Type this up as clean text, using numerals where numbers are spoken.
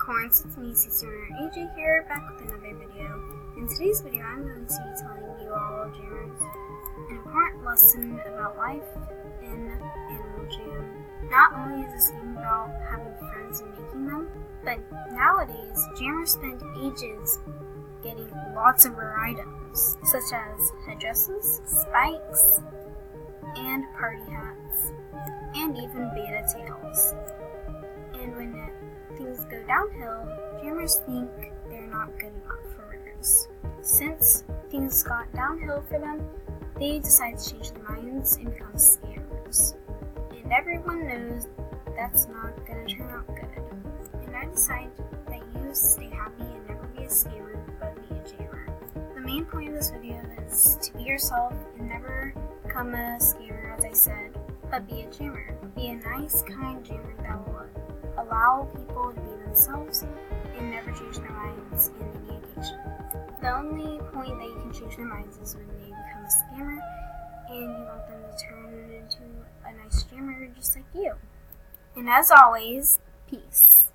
Unicorns, it's me, Sister AJ here, back with another video. In today's video, I'm going to be telling you all, Jammers, an important lesson about life in Animal Jam. Not only is this game about having friends and making them, but nowadays, Jammers spend ages getting lots of rare items, such as headdresses, spikes, and party hats, and even beta tails. And when things go downhill, Jammers think they're not good enough for rares. Since things got downhill for them, they decide to change their minds and become scammers. And everyone knows that's not going to turn out good. And I decide that you stay happy and never be a scammer, but be a jammer. The main point of this video is to be yourself and never become a scammer, as I said, but be a jammer. Be a nice, kind jammer that will allow people to be themselves and never change their minds in any occasion. The only point that you can change their minds is when they become a scammer and you want them to turn into a nice jammer just like you. And as always, peace.